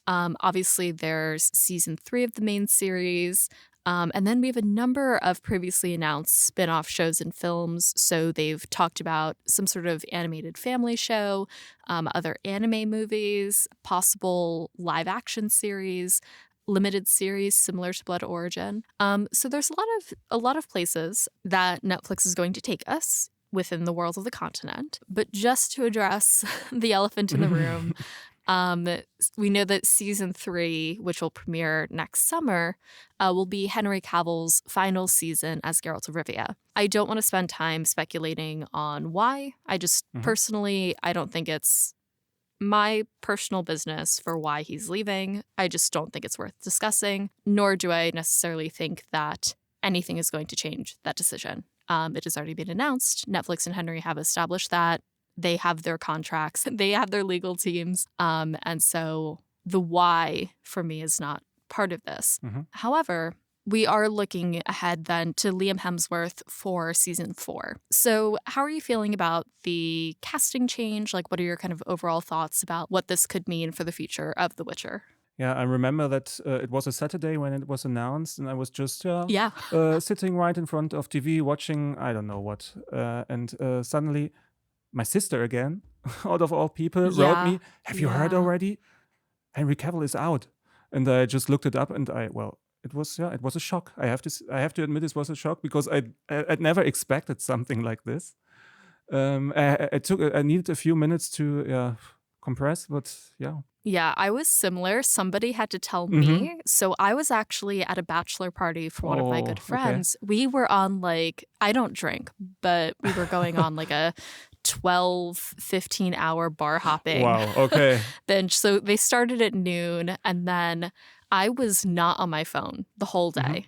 Obviously, there's season 3 of the main series. And then we have a number of previously announced spin-off shows and films. So they've talked about some sort of animated family show, other anime movies, possible live action series, limited series similar to Blood Origin. So there's a lot of places that Netflix is going to take us within the world of the continent. But just to address the elephant in the room, we know that season 3, which will premiere next summer, will be Henry Cavill's final season as Geralt of Rivia. I don't want to spend time speculating on why. I just personally, I don't think it's my personal business for why he's leaving. I just don't think it's worth discussing, nor do I necessarily think that anything is going to change that decision. It has already been announced. Netflix and Henry have established that. They have their contracts. They have their legal teams. And so the why for me is not part of this. However, we are looking ahead then to Liam Hemsworth for season 4. So how are you feeling about the casting change? Like, what are your kind of overall thoughts about what this could mean for the future of The Witcher? Yeah, I remember that it was a Saturday when it was announced, and I was just sitting right in front of TV watching I don't know what. And suddenly my sister again, out of all people, wrote me, "Have you heard already? Henry Cavill is out." And I just looked it up, and it was a shock. I have to admit, it was a shock because I'd never expected something like this. I needed a few minutes to compress, but yeah. Yeah, I was similar. Somebody had to tell me. So I was actually at a bachelor party for one of my good friends. Okay. We were on I don't drink, but we were going on a 12, 15 hour bar hopping. Wow, okay. So they started at noon, and then I was not on my phone the whole day.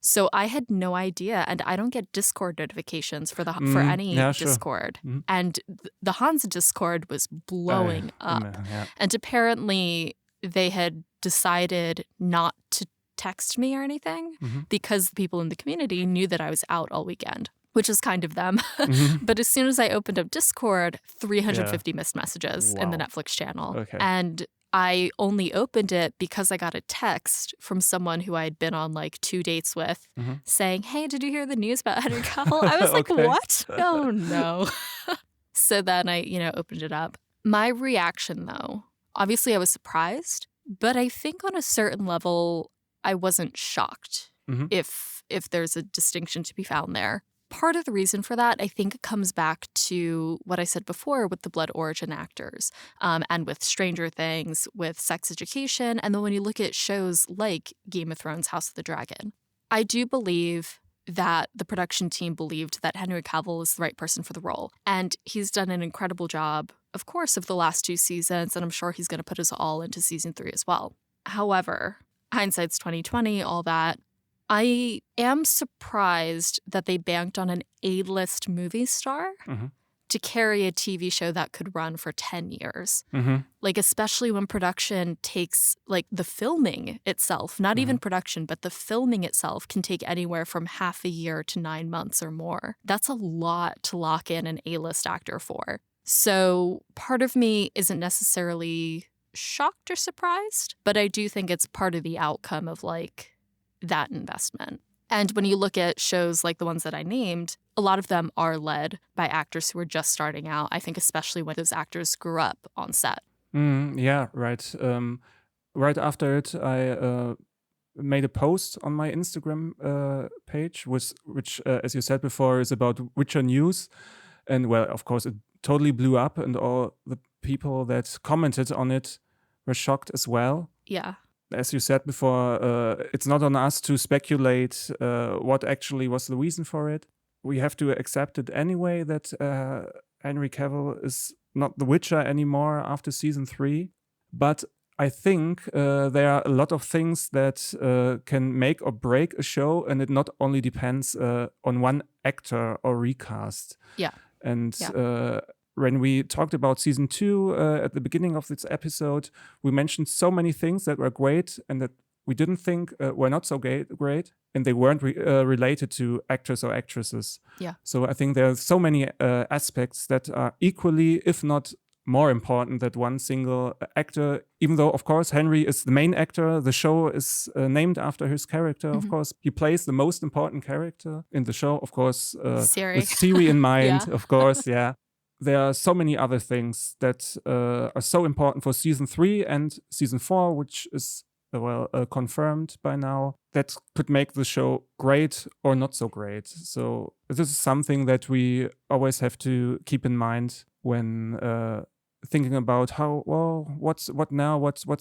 So I had no idea, and I don't get Discord notifications for any Discord. And the Hanza Discord was blowing up. And apparently they had decided not to text me or anything because the people in the community knew that I was out all weekend, which is kind of them. But as soon as I opened up Discord, 350 missed messages in the Netflix channel. Okay. And I only opened it because I got a text from someone who I had been on 2 dates with saying, "Hey, did you hear the news about Henry Cavill?" I was like, "What? Oh, no." So then I, opened it up. My reaction, though, obviously I was surprised, but I think on a certain level, I wasn't shocked if there's a distinction to be found there. Part of the reason for that, I think, it comes back to what I said before with the Blood Origin actors and with Stranger Things, with Sex Education, and then when you look at shows like Game of Thrones, House of the Dragon. I do believe that the production team believed that Henry Cavill is the right person for the role. And he's done an incredible job, of course, of the last 2 seasons, and I'm sure he's going to put us all into season 3 as well. However, hindsight's 2020, all that. I am surprised that they banked on an A-list movie star to carry a TV show that could run for 10 years. Especially when production takes, the filming itself, not even production, but the filming itself can take anywhere from half a year to 9 months or more. That's a lot to lock in an A-list actor for. So part of me isn't necessarily shocked or surprised, but I do think it's part of the outcome of, that investment. And when you look at shows like the ones that I named, a lot of them are led by actors who are just starting out. I think especially when those actors grew up on set. Yeah, right. Right after it, I made a post on my Instagram page, which as you said before, is about Witcher news. And well, of course, it totally blew up, and all the people that commented on it were shocked as well. Yeah. As you said before, it's not on us to speculate what actually was the reason for it. We have to accept it anyway that Henry Cavill is not the Witcher anymore after season 3. But I think there are a lot of things that can make or break a show, and it not only depends on one actor or recast. Yeah. And when we talked about season 2 at the beginning of this episode, we mentioned so many things that were great and that we didn't think were not so great, and they weren't related to actors or actresses. Yeah. So I think there are so many aspects that are equally, if not more important that one single actor, even though, of course, Henry is the main actor. The show is named after his character, of course. He plays the most important character in the show, of course, Ciri. with Ciri in mind, Yeah. of course, yeah. There are so many other things that are so important for season 3 and season 4, which is confirmed by now, that could make the show great or not so great. So this is something that we always have to keep in mind when thinking about what's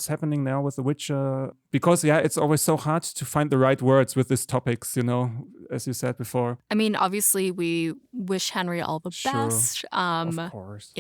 happening now with The Witcher, because it's always so hard to find the right words with these topics, as you said before. I mean, obviously we wish Henry all the best. Of course.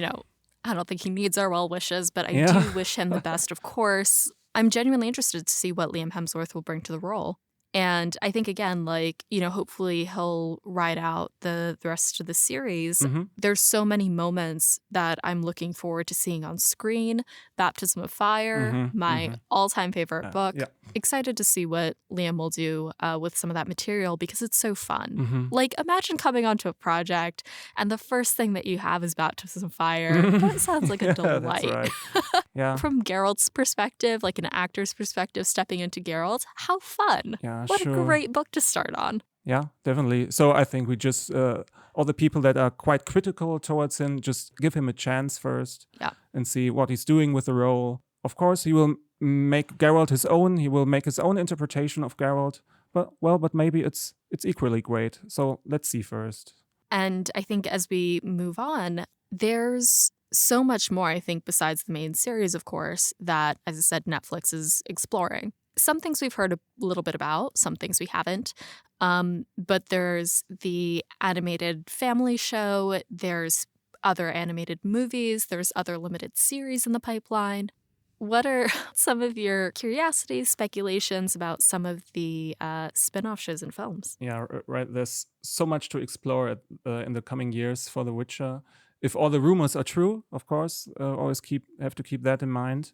I don't think he needs our well wishes, but I do wish him the best, of course. I'm genuinely interested to see what Liam Hemsworth will bring to the role. And I think, again, hopefully he'll ride out the rest of the series. There's so many moments that I'm looking forward to seeing on screen. Baptism of Fire, my all-time favorite book. Yeah. Excited to see what Liam will do with some of that material because it's so fun. Imagine coming onto a project and the first thing that you have is Baptism of Fire. That sounds like a delight. That's right. Yeah. From Geralt's perspective, like an actor's perspective, stepping into Geralt, how fun. Yeah, what a great book to start on. Yeah, definitely. So I think we just, all the people that are quite critical towards him, just give him a chance first and see what he's doing with the role. Of course, he will make Geralt his own. He will make his own interpretation of Geralt. But maybe it's equally great. So let's see first. And I think as we move on, there's so much more, I think, besides the main series, of course, that, as I said, Netflix is exploring. Some things we've heard a little bit about, some things we haven't. But there's the animated family show, there's other animated movies, there's other limited series in the pipeline. What are some of your curiosities, speculations about some of the spin-off shows and films? Yeah, right. There's so much to explore in the coming years for The Witcher. If all the rumors are true, of course, always have to keep that in mind.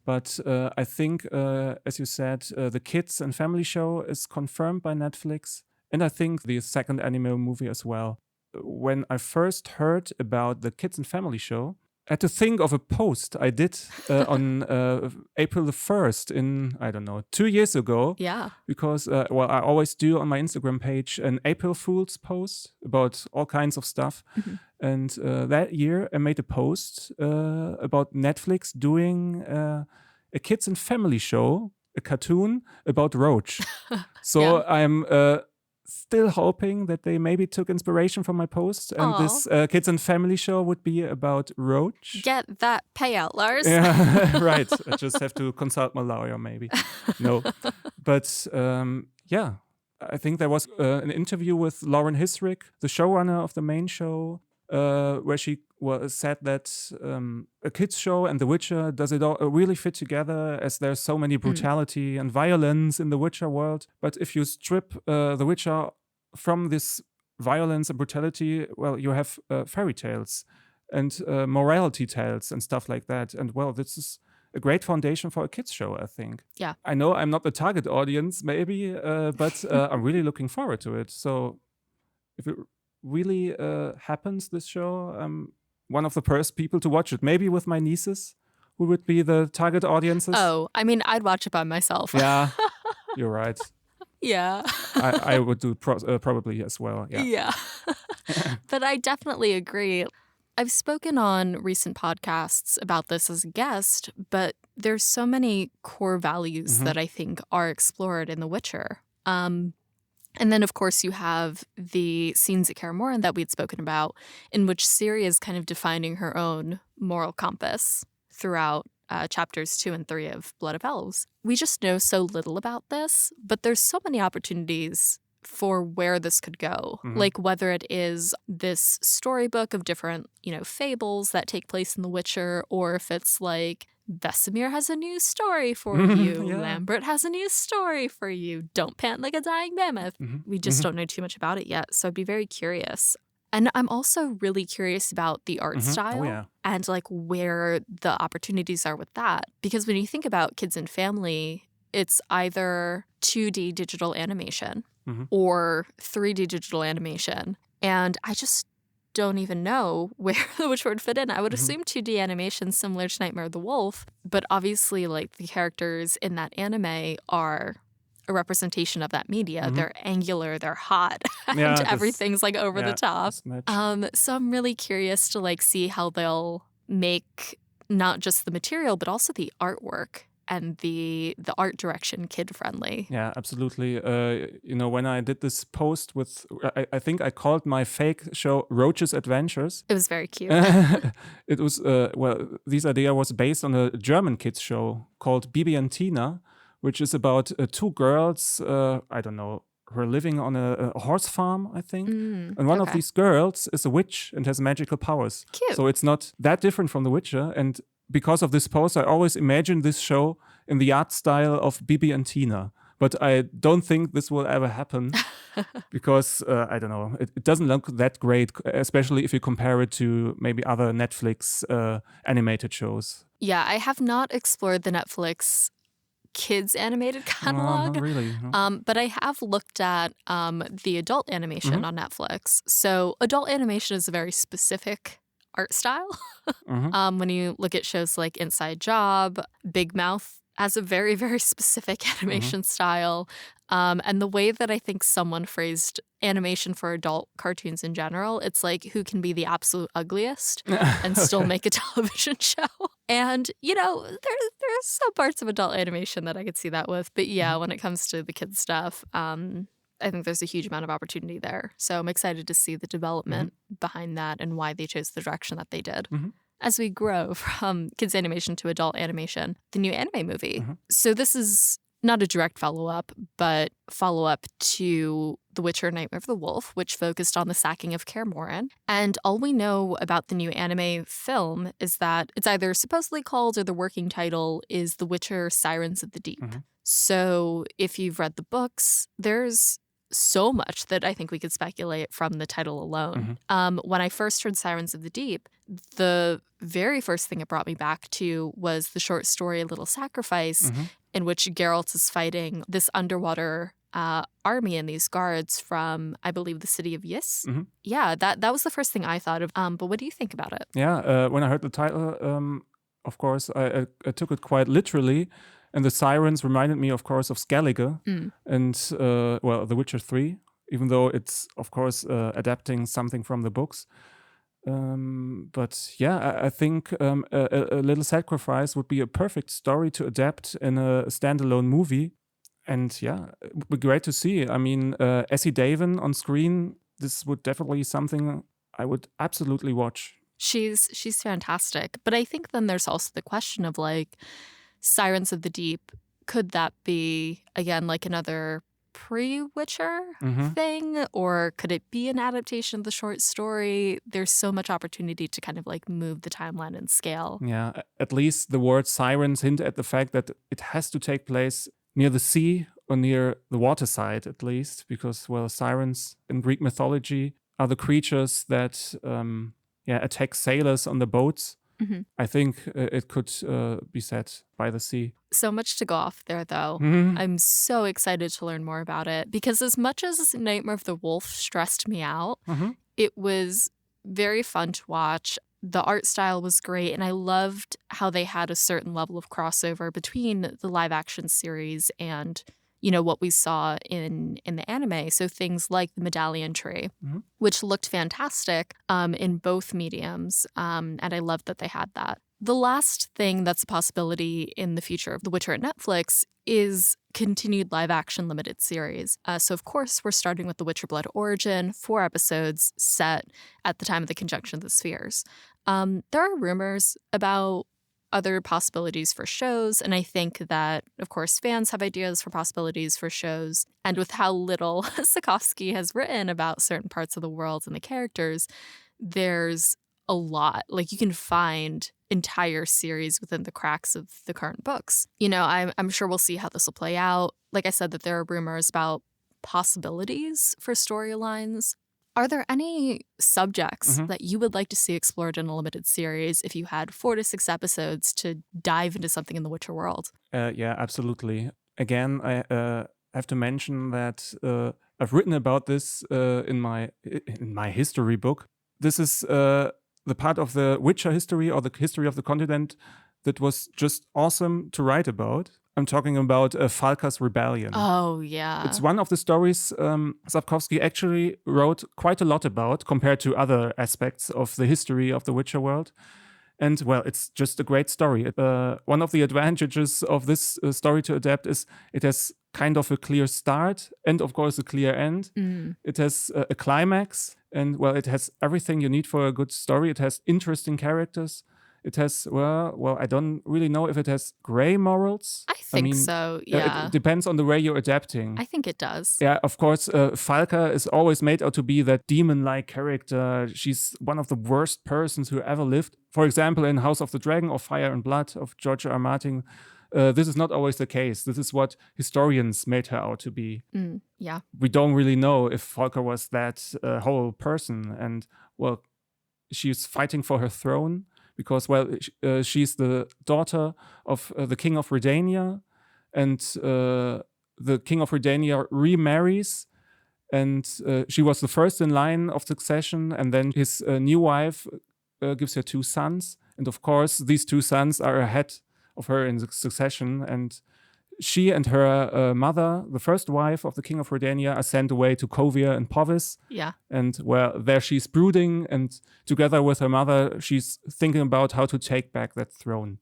But I think, as you said, the kids and family show is confirmed by Netflix. And I think the second anime movie as well. When I first heard about the kids and family show, I had to think of a post I did on April the 1st in, 2 years ago. Yeah. Because, I always do on my Instagram page an April Fool's post about all kinds of stuff. And that year I made a post about Netflix doing a kids and family show, a cartoon about Roach. So I'm still hoping that they maybe took inspiration from my post and this kids and family show would be about Roach. Get that payout, Lars. Yeah, right. I just have to consult my lawyer maybe. No. But I think there was an interview with Lauren Hisrick, the showrunner of the main show, where she said that a kids show and The Witcher does it all really fit together, as there's so many brutality and violence in the Witcher world. But if you strip The Witcher from this violence and brutality, well, you have fairy tales and morality tales and stuff like that. And well, this is a great foundation for a kids show, I think. Yeah. I know I'm not the target audience, maybe, but I'm really looking forward to it. So if it really happens, this show, I'm one of the first people to watch it. Maybe with my nieces, who would be the target audiences. Oh, I mean, I'd watch it by myself. Yeah, you're right. Yeah. I would do probably as well. Yeah. But I definitely agree. I've spoken on recent podcasts about this as a guest, but there's so many core values that I think are explored in The Witcher. And then, of course, you have the scenes at Kaer Morhen that we'd spoken about, in which Ciri is kind of defining her own moral compass throughout chapters 2 and 3 of Blood of Elves. We just know so little about this, but there's so many opportunities for where this could go. Like whether it is this storybook of different, fables that take place in The Witcher, or if it's like Vesemir has a new story for you, Lambert has a new story for you, don't pant like a dying mammoth. We just don't know too much about it yet, so I'd be very curious. And I'm also really curious about the art style and like where the opportunities are with that. Because when you think about kids and family, it's either 2D digital animation or 3D digital animation. And I just don't even know where the Witcher would fit in. I would assume 2D animation similar to Nightmare of the Wolf, but obviously like the characters in that anime are a representation of that media. They're angular, they're hot, and everything's like over the top. So I'm really curious to like see how they'll make not just the material, but also the artwork and the art direction kid-friendly. Yeah, absolutely. You know, when I did this post with, I think I called my fake show Roach's Adventures. It was very cute. It was, well, this idea was based on a German kids show called Bibi and Tina, which is about two girls, I don't know, who are living on a horse farm, I think. And one of these girls is a witch and has magical powers. Cute. So it's not that different from The Witcher. And because of this post, I always imagined this show in the art style of Bibi and Tina. But I don't think this will ever happen because, I don't know, it doesn't look that great, especially if you compare it to maybe other Netflix animated shows. Yeah, I have not explored the Netflix kids animated catalog. Not really. No. But I have looked at the adult animation on Netflix. So adult animation is a very specific art style. When you look at shows like Inside Job, Big Mouth has a very, very specific animation style. And the way that I think someone phrased animation for adult cartoons in general, it's like who can be the absolute ugliest and still make a television show. And, you know, there's some parts of adult animation that I could see that with. But yeah, when it comes to the kids stuff, I think there's a huge amount of opportunity there. So I'm excited to see the development behind that and why they chose the direction that they did. As we grow from kids animation to adult animation, the new anime movie. So this is not a direct follow-up, but follow-up to The Witcher Nightmare of the Wolf, which focused on the sacking of Kaer Morhen. And all we know about the new anime film is that it's either supposedly called or the working title is The Witcher Sirens of the Deep. So if you've read the books, there's so much that I think we could speculate from the title alone. When I first heard Sirens of the Deep, the very first thing it brought me back to was the short story Little Sacrifice, in which Geralt is fighting this underwater army and these guards from, I believe, the city of Ys. Yeah, that was the first thing I thought of. But what do you think about it? Yeah, when I heard the title, of course, I took it quite literally. And the sirens reminded me, of course, of Skellige and, well, The Witcher 3, even though it's, of course, adapting something from the books. But yeah, I think a Little Sacrifice would be a perfect story to adapt in a standalone movie. And yeah, it would be great to see. I mean, Essie Davin on screen, this would definitely be something I would absolutely watch. She's fantastic. But I think then there's also the question of like, Sirens of the Deep, could that be, again, like another pre-Witcher thing? Or could it be an adaptation of the short story? There's so much opportunity to kind of like move the timeline and scale. Yeah, at least the word sirens hint at the fact that it has to take place near the sea or near the waterside, at least, because, well, sirens in Greek mythology are the creatures that attack sailors on the boats. I think it could be set by the sea. So much to go off there, though. I'm so excited to learn more about it because as much as Nightmare of the Wolf stressed me out, it was very fun to watch. The art style was great, and I loved how they had a certain level of crossover between the live action series and, you know, what we saw in the anime. So things like the medallion tree, which looked fantastic in both mediums. And I loved that they had that. The last thing that's a possibility in the future of The Witcher at Netflix is continued live action limited series. So of course, we're starting with The Witcher Blood Origin, 4 episodes set at the time of the Conjunction of the Spheres. There are rumors about other possibilities for shows. And I think that, of course, fans have ideas for possibilities for shows. And with how little Sapkowski has written about certain parts of the world and the characters, there's a lot. Like, you can find entire series within the cracks of the current books. You know, I'm sure we'll see how this will play out. Like I said, that there are rumors about possibilities for storylines. Are there any subjects that you would like to see explored in a limited series if you had 4 to 6 episodes to dive into something in the Witcher world? Yeah, absolutely. Again, I have to mention that I've written about this in my history book. this is the part of the Witcher history or the history of the continent that was just awesome to write about. I'm talking about Falca's Rebellion. Oh, yeah. It's one of the stories Sapkowski actually wrote quite a lot about compared to other aspects of the history of the Witcher world. And, well, it's just a great story. One of the advantages of this story to adapt is it has kind of a clear start and, of course, a clear end. It has a climax and, well, it has everything you need for a good story. It has interesting characters. It has, well, I don't really know if it has gray morals. I think so, yeah. It depends on the way you're adapting. I think it does. Yeah, of course, Falca is always made out to be that demon-like character. She's one of the worst persons who ever lived. For example, in House of the Dragon or Fire and Blood of George R. R. Martin, this is not always the case. This is what historians made her out to be. Yeah. We don't really know if Falca was that whole person. And, well, she's fighting for her throne. Because, well, she's the daughter of the King of Redania, and the King of Redania remarries, and she was the first in line of succession, and then his new wife gives her 2 sons, and of course, these 2 sons are ahead of her in the succession, and she and her mother, the first wife of the King of Redania, are sent away to Kovia and Povis. Yeah. And, well, there she's brooding, and together with her mother, she's thinking about how to take back that throne.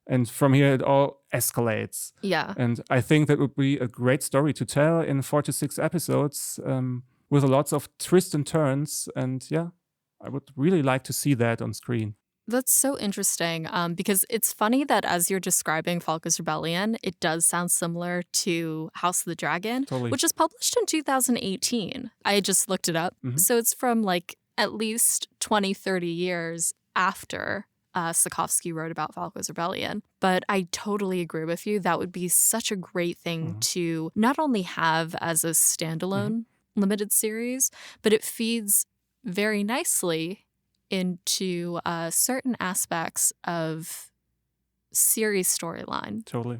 And from here, it all escalates. Yeah. And I think that would be a great story to tell in 4 to 6 episodes with lots of twists and turns. And, yeah, I would really like to see that on screen. That's so interesting because it's funny that as you're describing Falca's Rebellion, it does sound similar to House of the Dragon, which was published in 2018. I just looked it up. So it's from like at least 20, 30 years after Sapkowski wrote about Falca's Rebellion. But I totally agree with you. That would be such a great thing to not only have as a standalone limited series, but it feeds very nicely into certain aspects of series storyline. Totally.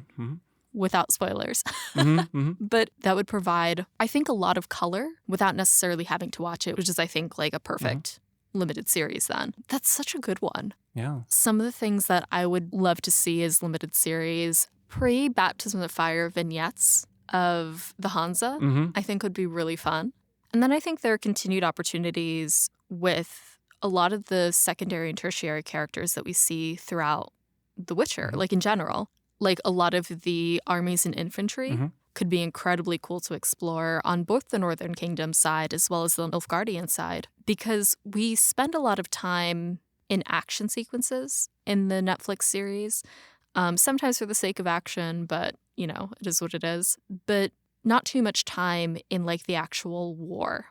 Without spoilers. But that would provide, I think, a lot of color without necessarily having to watch it, which is, I think, like a perfect limited series then. That's such a good one. Yeah. Some of the things that I would love to see as limited series, pre-Baptism of Fire vignettes of the Hanza, I think would be really fun. And then I think there are continued opportunities with a lot of the secondary and tertiary characters that we see throughout The Witcher, like in general. Like a lot of the armies and infantry could be incredibly cool to explore on both the Northern Kingdom side as well as the Nilfgaardian side, because we spend a lot of time in action sequences in the Netflix series, sometimes for the sake of action, but, you know, it is what it is. But not too much time in like the actual war.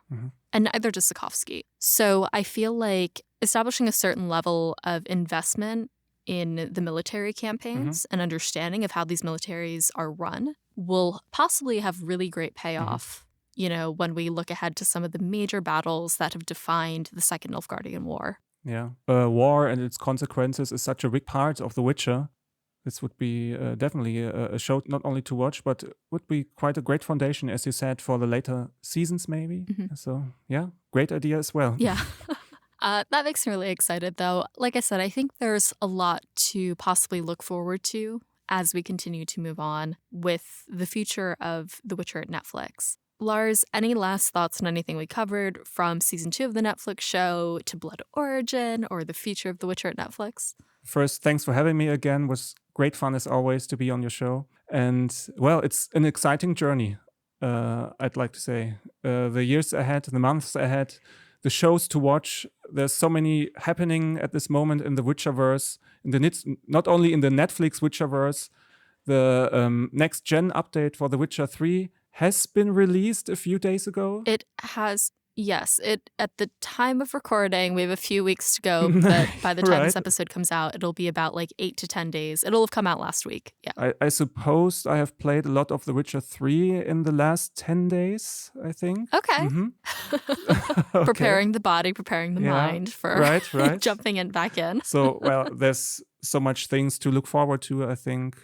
And neither does Sapkowski. So I feel like establishing a certain level of investment in the military campaigns and understanding of how these militaries are run will possibly have really great payoff, you know, when we look ahead to some of the major battles that have defined the Second Nilfgaardian War. Yeah. War and its consequences is such a big part of The Witcher. This would be definitely a show not only to watch, but would be quite a great foundation, as you said, for the later seasons maybe. So, yeah, great idea as well. Yeah. That makes me really excited, though. Like I said, I think there's a lot to possibly look forward to as we continue to move on with the future of The Witcher at Netflix. Lars, any last thoughts on anything we covered from season 2 of the Netflix show to Blood Origin or the future of The Witcher at Netflix? First, thanks for having me again. It was great fun as always to be on your show. And, well, it's an exciting journey, I'd like to say. The years ahead, the months ahead, the shows to watch. There's so many happening at this moment in the Witcherverse, not only in the Netflix Witcherverse. The next gen update for The Witcher 3 has been released a few days ago. It has, yes. At the time of recording, we have a few weeks to go, but by the time this episode comes out, it'll be about like 8 to 10 days. It'll have come out last week. Yeah. I suppose I have played a lot of The Witcher 3 in the last 10 days, I think. Okay. Okay. Preparing the body, preparing the mind for jumping in back in. So, well, there's so much things to look forward to, I think.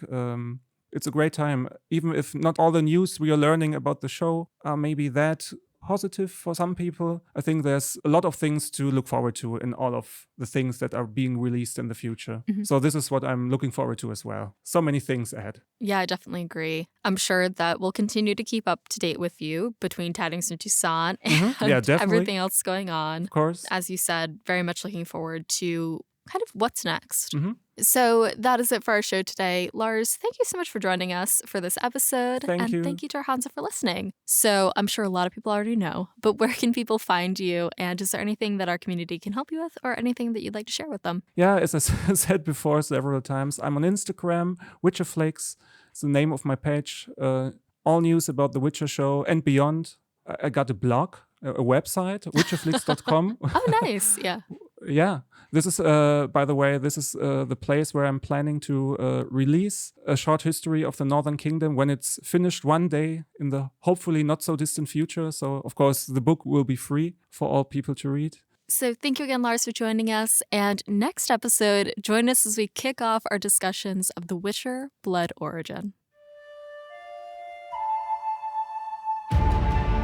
It's a great time, even if not all the news we are learning about the show are maybe that positive for some people. I think there's a lot of things to look forward to in all of the things that are being released in the future. So this is what I'm looking forward to as well. So many things ahead. Yeah, I definitely agree. I'm sure that we'll continue to keep up to date with you between Tidings from Toussaint and everything else going on. Of course. As you said, very much looking forward to kind of what's next. So that is it for our show today. Lars, thank you so much for joining us for this episode. Thank you. Thank you to our Hanza for listening. So I'm sure a lot of people already know, but where can people find you? And is there anything that our community can help you with or anything that you'd like to share with them? Yeah, as I said before several times, I'm on Instagram, WitcherFlix. It's the name of my page. All news about the Witcher show and beyond. I got a blog, a website, WitcherFlix.com. Oh, nice. Yeah. Yeah. This is, by the way, the place where I'm planning to release a short history of the Northern Kingdom when it's finished one day in the hopefully not so distant future. So, of course, the book will be free for all people to read. So thank you again, Lars, for joining us. And next episode, join us as we kick off our discussions of The Witcher Blood Origin.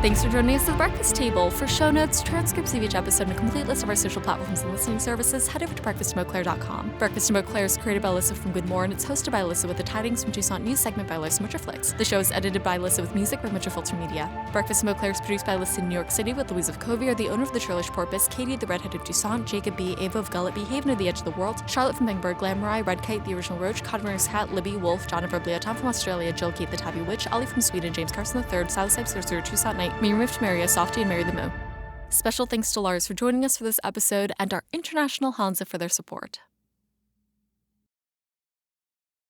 Thanks for joining us at the Breakfast Table. For show notes, transcripts of each episode, and a complete list of our social platforms and listening services, head over to breakfastinbeauclair.com. Breakfast in Beauclair is created by Alyssa from GoodMorhen. It's hosted by Alyssa with the Tidings from Toussaint news segment by Lars from WitcherFlix. The show is edited by Alyssa with music by WitcherFilter Media. Breakfast in Beauclair is produced by Alyssa in New York City with Louise of Covier, the owner of the Churlish Porpoise, Katie the Redhead of Toussaint, Jacob B., Ava of Gullitby, Haven of the Edge of the World, Charlotte from Bangburg, Glamorai, Red Kite, the Original Roach, Codmer's Hat, Libby, Wolf, John of Riblia, Tom from Australia, Jill Kate the Tabby Witch, Ollie from Sweden, James Carson III, Southside Sorcerer, Toussaint Knight, Miriam Rift, Maria, Softy, and Mary the Moo. Special thanks to Lars for joining us for this episode and our international Hanza for their support.